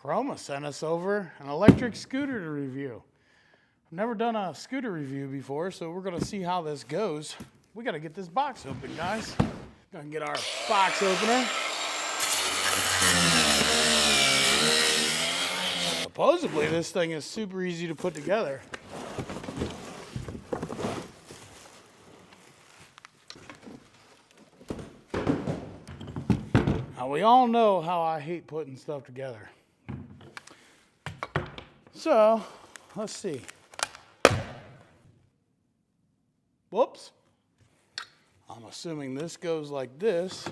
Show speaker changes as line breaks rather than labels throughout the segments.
Caroma sent us over an electric scooter to review. I've never done a scooter review before, so we're gonna see how this goes. We gotta get this box open, guys. Gonna get our box opener. Supposedly this thing is super easy to put together. Now we all know how I hate putting stuff together. So, let's see. Whoops. I'm assuming this goes like this.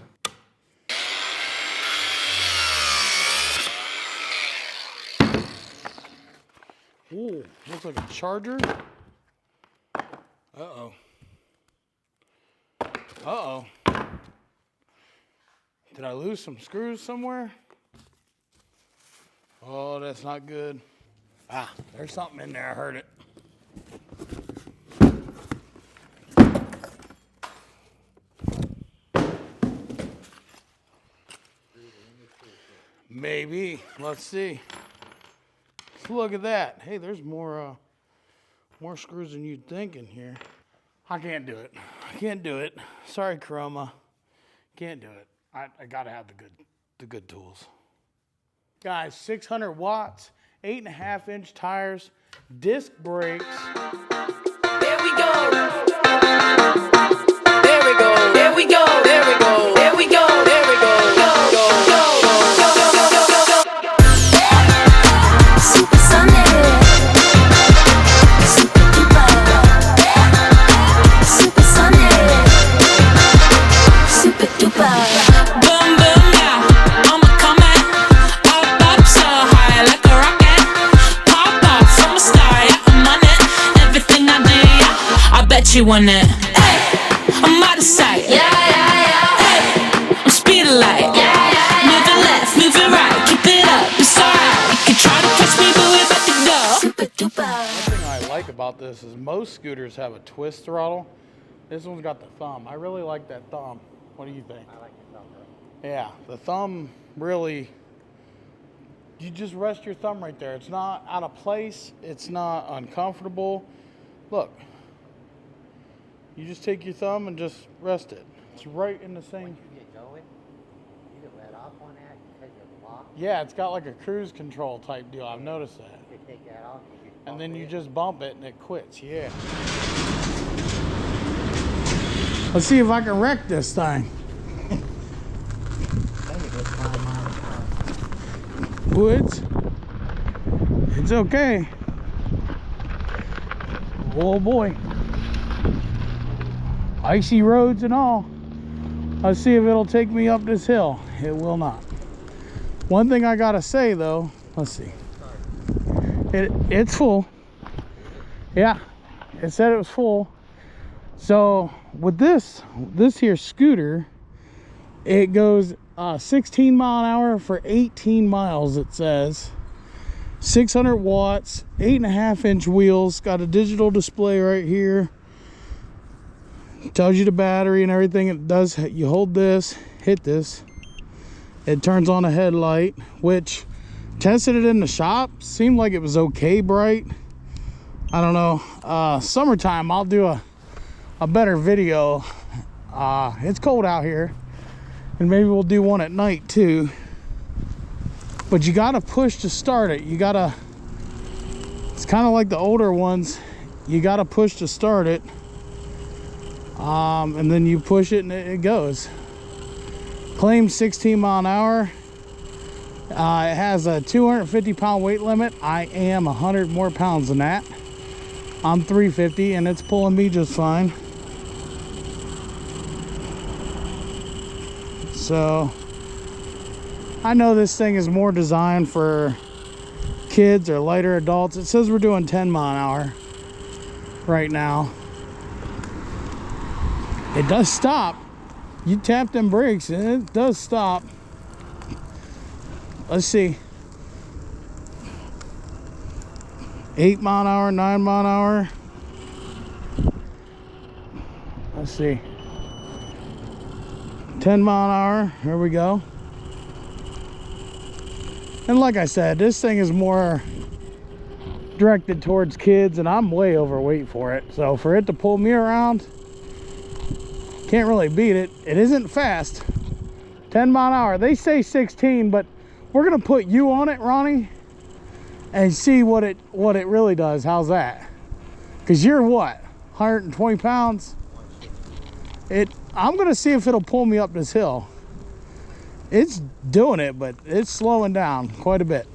Ooh, looks like a charger. Uh-oh. Uh-oh. Did I lose some screws somewhere? Oh, that's not good. Ah, there's something in there. I heard it. Maybe. Let's see. Look at that. Hey, there's more screws than you'd think in here. I can't do it. I can't do it. Sorry, Caroma. Can't do it. I gotta have the good tools. Guys, 600 watts, 8.5-inch tires, disc brakes.
There we go. There we go. There we go. There we go. There we go. There we go. Go, go, go, go, go, go, go, go, go. Super Sunday. Super duper. Super Sunday. Super duper. Boom, boom, yeah. I'ma come at. Up, up, so high like a rocket. Pop off from a star, yeah, I'm on it. Everything I do, yeah, I bet you want it. Hey, I'm out of sight. Yeah, yeah, yeah. Hey, I'm speed light. Yeah, yeah, yeah. Moving left, moving right. Keep it up, it's alright. You can try to catch me, but we're about to go. Super duper.
One thing I like about this is most scooters have a twist throttle. This one's got the thumb. I really like that thumb. What do you think?
I like the thumb.
Yeah, the thumb really, you just rest your thumb right there. It's not out of place. It's not uncomfortable. Look, you just take your thumb and just rest it. It's right in the same.
Once you get going, you can let off on that because you're locked.
Yeah, it's got like a cruise control type deal. I've noticed that.
You can take that off.
And then you just bump it and it quits. Yeah. Let's see if I can wreck this thing. Woods. It's okay. Oh boy. Icy roads and all. Let's see if it'll take me up this hill. It will not. One thing I gotta say though, let's see. It's full. Yeah, it said it was full. So with this here scooter, it goes 16 mile an hour for 18 miles, it says. 600 watts, 8.5-inch wheels, got a digital display right here. Tells you the battery and everything. It does. You hold this, hit this, it turns on a headlight, which tested it in the shop, seemed like it was okay bright. I don't know. Summertime I'll do a better video. It's cold out here, and maybe we'll do one at night too. But you gotta push to start it. You gotta, it's kind of like the older ones, you gotta push to start it, and then you push it and it goes. Claims 16 mile an hour. It has a 250-pound weight limit. I am 100 more pounds than that. I'm 350 and it's pulling me just fine. So I know this thing is more designed for kids or lighter adults. It says we're doing 10 mile an hour right now. It does stop. You tap them brakes and it does stop. Let's see. 8 mile an hour, 9 mile an hour. Let's see. 10 mile an hour. Here we go. And like I said, this thing is more directed towards kids, and I'm way overweight for it. So for it to pull me around, can't really beat it. It isn't fast. 10 mile an hour. They say 16, but we're gonna put you on it, Ronnie, and see what it really does. How's that? Because you're what, 120 pounds? I'm gonna see if it'll pull me up this hill. It's doing it, but it's slowing down quite a bit.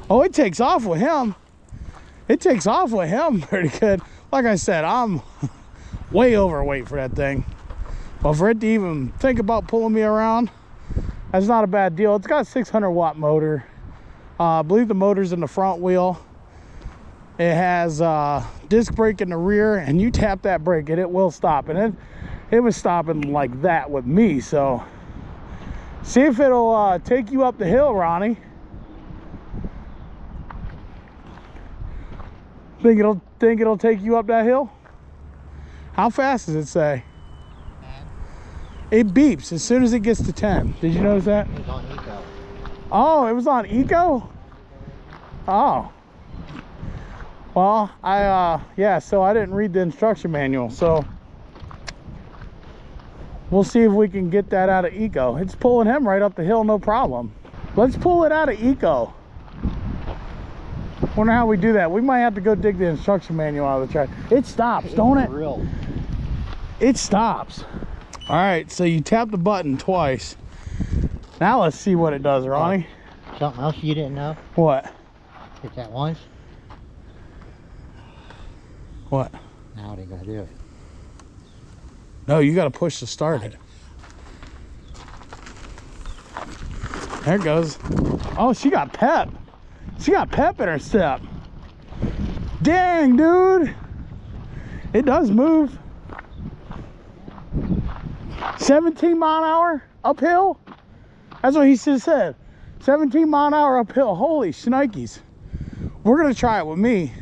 Oh, it takes off with him. It takes off with him pretty good. Like I said, I'm way overweight for that thing. But for it to even think about pulling me around, that's not a bad deal. It's got a 600 watt motor. I believe the motor's in the front wheel. It has disc brake in the rear, and you tap that brake and it will stop. And it was stopping like that with me. So see if it'll take you up the hill, Ronnie. Think it'll take you up that hill? How fast does it say? 10. It beeps as soon as it gets to 10. Did you notice that? It was on Eco. Oh, it was on Eco? Oh. Well, yeah, so I didn't read the instruction manual, so we'll see if we can get that out of Eco. It's pulling him right up the hill, no problem. Let's pull it out of Eco. Wonder how we do that. We might have to go dig the instruction manual out of the truck. It stops, don't it?
Real.
It stops. All right, so you tap the button twice. Now let's see what it does, Ronnie.
Something else you didn't know?
What?
Hit that once.
What?
Now it ain't gonna do it.
No, you got to push to start it. There it goes. Oh, she got pep. She got pep in her step. Dang, dude. It does move. 17 mile an hour uphill? That's what he just said. 17 mile an hour uphill. Holy shnikes. We're going to try it with me.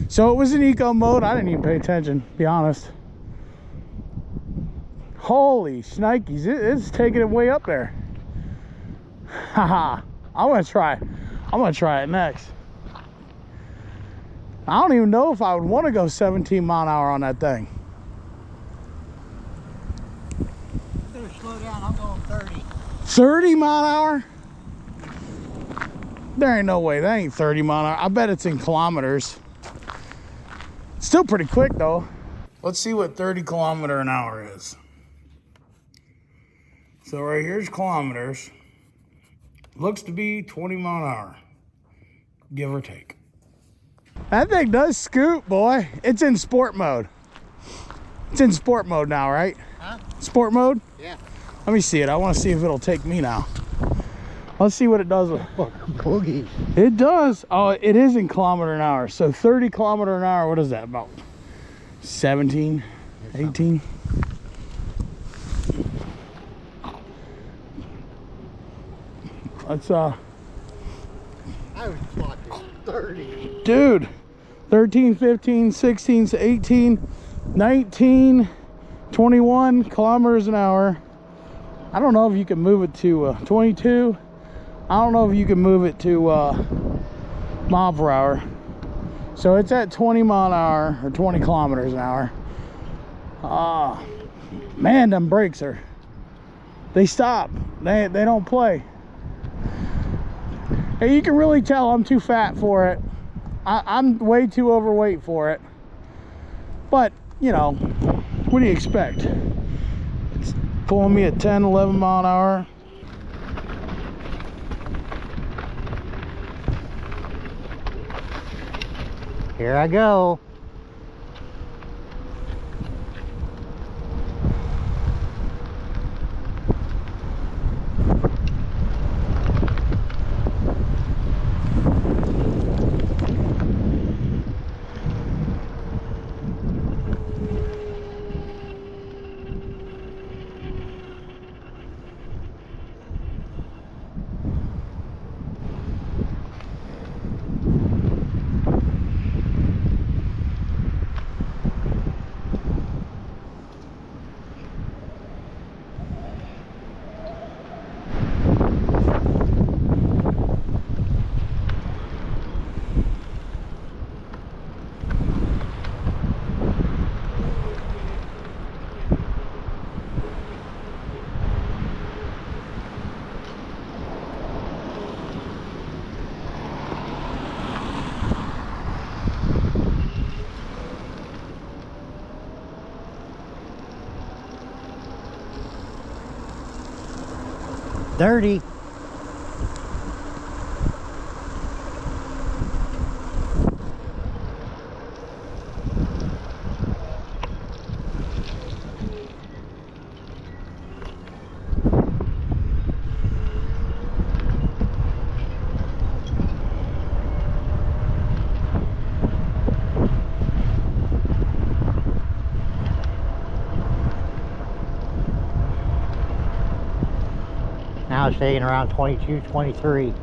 So it was in eco mode. I didn't even pay attention, to be honest. Holy shnikes. It's taking it way up there. Haha. I'm going to try it. I'm going to try it next. I don't even know if I would want to go 17 mile an hour on that thing.
Better slow down, I'm going 30.
30 mile an hour? There ain't no way. That ain't 30 mile an hour. I bet it's in kilometers. Still pretty quick though. Let's see what 30 kilometer an hour is. So right here's kilometers. Looks to be 20 mile an hour, give or take. That thing does scoot, boy. It's in sport mode. It's in sport mode now, right?
Huh?
Sport mode?
Yeah.
Let me see it. I want to see if it'll take me now. Let's see what it does with
Boogie.
it. Does. Oh, it is in kilometer an hour. So 30 kilometer an hour, what is that, about 17, 18? Let's
I was clocking 30.
dude, 13, 15, 16, 18, 19, 21 kilometers an hour. I don't know if you can move it to 22. I don't know if you can move it to mile per hour. So it's at 20 mile an hour or 20 kilometers an hour. Man, them brakes they stop. They don't play. Hey, you can really tell I'm too fat for it. I'm way too overweight for it. But, you know, what do you expect? It's pulling me at 10, 11 mile an hour.
Here I go. dirty. Now it's taking around 22, 23.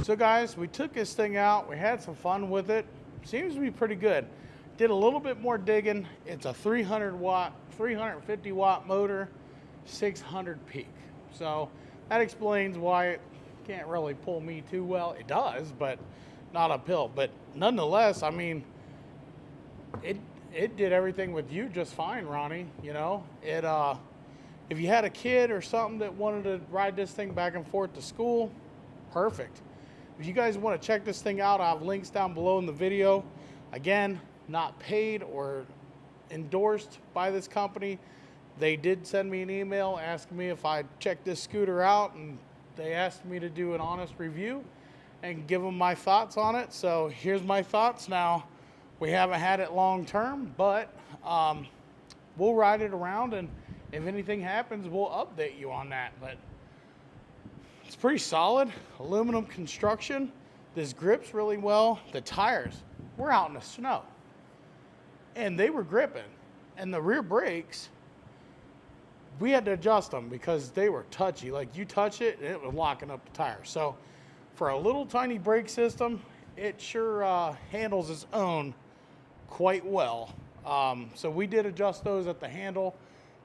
So guys, we took this thing out. We had some fun with it. Seems to be pretty good. Did a little bit more digging. It's a 300 watt, 350 watt motor, 600 peak. So that explains why it can't really pull me too well. It does, but not uphill. But nonetheless, I mean, it did everything with you just fine, Ronnie. You know, if you had a kid or something that wanted to ride this thing back and forth to school, perfect. If you guys want to check this thing out, I have links down below in the video. Again, not paid or endorsed by this company. They did send me an email asking me if I'd check this scooter out, and they asked me to do an honest review and give them my thoughts on it. So here's my thoughts. Now, we haven't had it long term, but we'll ride it around, and if anything happens, we'll update you on that. But it's pretty solid, aluminum construction. This grips really well. The tires, we're out in the snow, and they were gripping. And the rear brakes, we had to adjust them because they were touchy. Like, you touch it, and it was locking up the tires. So for a little tiny brake system, it sure handles its own quite well. So we did adjust those at the handle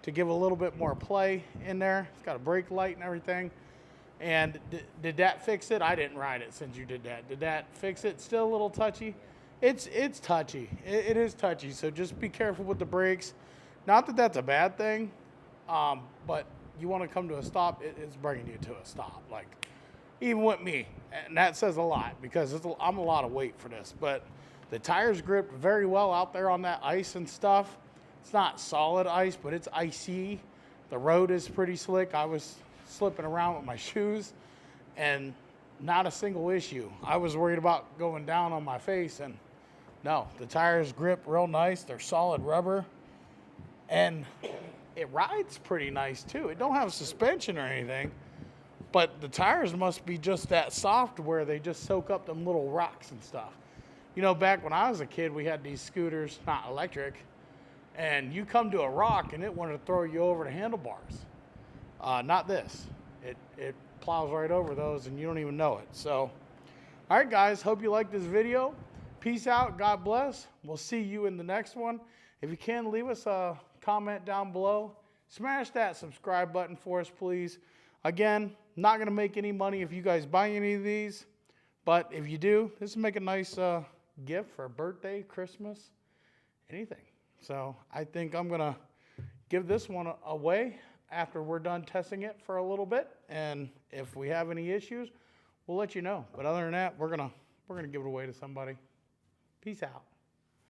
to give a little bit more play in there. It's got a brake light and everything. And did that fix it? I didn't ride it since you did that. Did that fix it? Still a little touchy? It's touchy. It is touchy. So just be careful with the brakes. Not that that's a bad thing, but you want to come to a stop, it's bringing you to a stop. Like, even with me, and that says a lot because I'm a lot of weight for this. But the tires gripped very well out there on that ice and stuff. It's not solid ice, but it's icy. The road is pretty slick. I was slipping around with my shoes and not a single issue. I was worried about going down on my face, and no, the tires grip real nice. They're solid rubber, and it rides pretty nice too. It don't have suspension or anything, but the tires must be just that soft where they just soak up them little rocks and stuff. You know, back when I was a kid, we had these scooters, not electric, and you come to a rock and it wanted to throw you over the handlebars. Not this. It plows right over those and you don't even know it. So, all right, guys, hope you liked this video. Peace out. God bless. We'll see you in the next one. If you can, leave us a comment down below. Smash that subscribe button for us, please. Again, not going to make any money if you guys buy any of these, but if you do, this will make a nice gift for a birthday, Christmas, anything. So I think I'm going to give this one away after we're done testing it for a little bit, and if we have any issues, we'll let you know. But other than that, we're gonna give it away to somebody. Peace out.